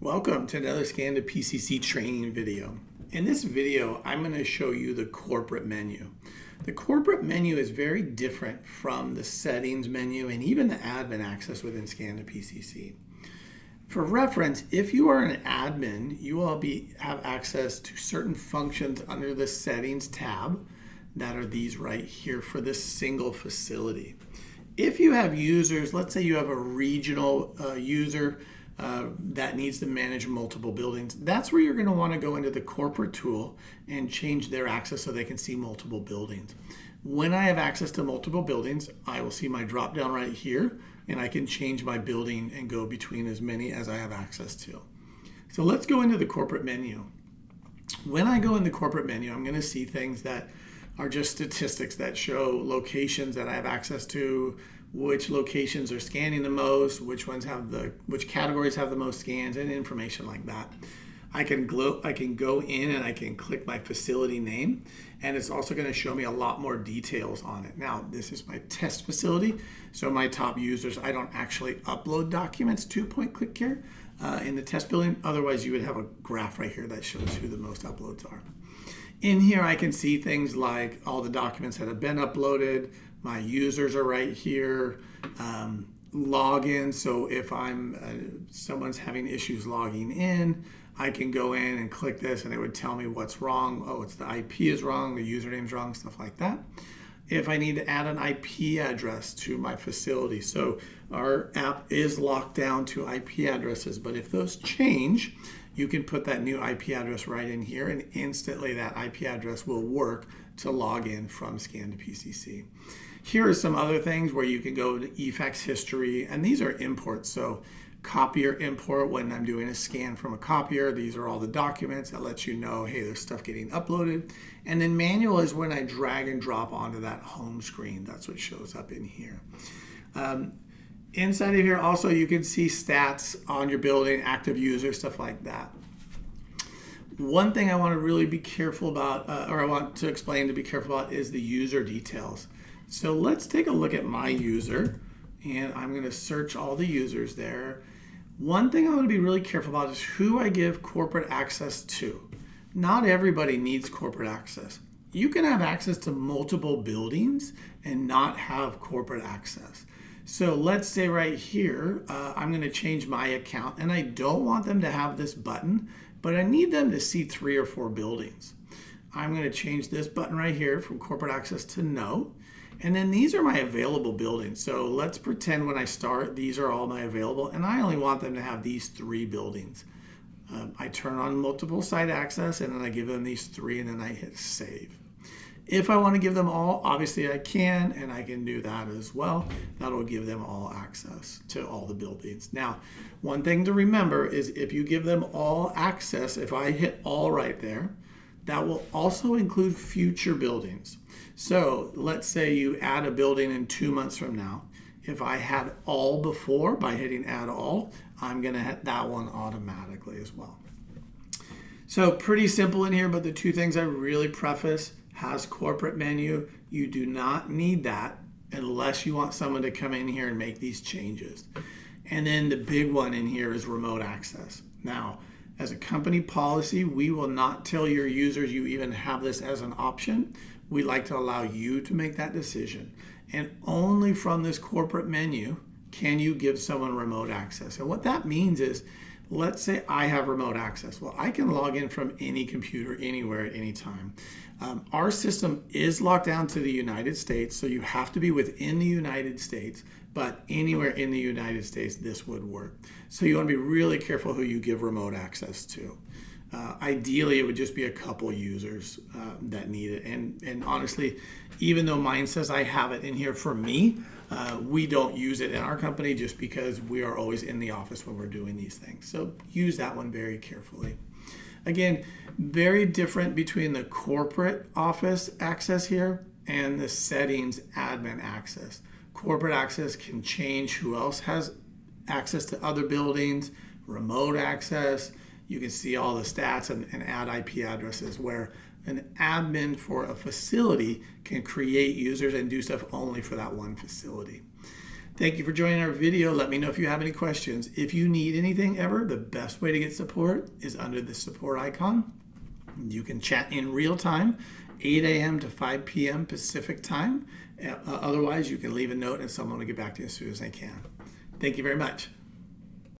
Welcome to another Scan to PCC training video. In this video, I'm going to show you the corporate menu. The corporate menu is very different from the settings menu and even the admin access within Scan to PCC. For reference, if you are an admin, you will have access to certain functions under the settings tab that are these right here for this single facility. If you have users, let's say you have a regional user that needs to manage multiple buildings, that's where you're going to want to go into the corporate tool and change their access so they can see multiple buildings. When I have access to multiple buildings, I will see my drop down right here and I can change my building and go between as many as I have access to. So let's go into the corporate menu. When I go in the corporate menu, I'm going to see things that are just statistics that show locations that I have access to, which locations are scanning the most, which categories have the most scans, and information like that. I can go in and I can click my facility name, and it's also going to show me a lot more details on it. Now, this is my test facility, so my top users, I don't actually upload documents to Point Click Care in the test building. Otherwise, you would have a graph right here that shows who the most uploads are. In here, I can see things like all the documents that have been uploaded. My users are right here. Login, so if someone's having issues logging in, I can go in and click this and it would tell me what's wrong. Oh, it's the IP is wrong, the username's wrong, stuff like that. If I need to add an IP address to my facility, so our app is locked down to IP addresses, but if those change, you can put that new IP address right in here and instantly that IP address will work to log in from Scan to PCC. Here are some other things where you can go to eFax history, and these are imports. So copier import, when I'm doing a scan from a copier, these are all the documents that lets you know, hey, there's stuff getting uploaded. And then manual is when I drag and drop onto that home screen. That's what shows up in here. Inside of here also you can see stats on your building, active users, stuff like that. One thing I want to really be careful about, or I want to explain to be careful about, is the user details. So let's take a look at my user, and I'm going to search all the users there. One thing I want to be really careful about is who I give corporate access to. Not everybody needs corporate access. You can have access to multiple buildings and not have corporate access. So let's say right here, I'm going to change my account and I don't want them to have this button, but I need them to see 3 or 4 buildings. I'm going to change this button right here from corporate access to no. And then these are my available buildings. So let's pretend when I start, these are all my available, and I only want them to have these 3 buildings. I turn on multiple site access and then I give them these 3 and then I hit save. If I want to give them all, obviously I can, and I can do that as well. That'll give them all access to all the buildings. Now, one thing to remember is if you give them all access, if I hit all right there, that will also include future buildings. So let's say you add a building in 2 months from now. If I had all before by hitting add all, I'm going to hit that one automatically as well. So pretty simple in here, but the 2 things I really preface: has corporate menu. You do not need that unless you want someone to come in here and make these changes. And then the big one in here is remote access. Now, as a company policy, we will not tell your users you even have this as an option. We like to allow you to make that decision. And only from this corporate menu can you give someone remote access. And what that means is, let's say I have remote access. Well, I can log in from any computer, anywhere, at any time. Our system is locked down to the United States, so you have to be within the United States, but anywhere in the United States, this would work. So you want to be really careful who you give remote access to. Ideally, it would just be a couple users that need it. And honestly, even though mine says I have it in here for me, we don't use it in our company just because we are always in the office when we're doing these things. So use that one very carefully. Again, very different between the corporate office access here and the settings admin access. Corporate access can change who else has access to other buildings, remote access. You can see all the stats and add IP addresses, where an admin for a facility can create users and do stuff only for that one facility. Thank you for joining our video. Let me know if you have any questions. If you need anything ever, the best way to get support is under the support icon. You can chat in real time, 8 a.m. to 5 p.m. Pacific time. Otherwise, you can leave a note and someone will get back to you as soon as they can. Thank you very much.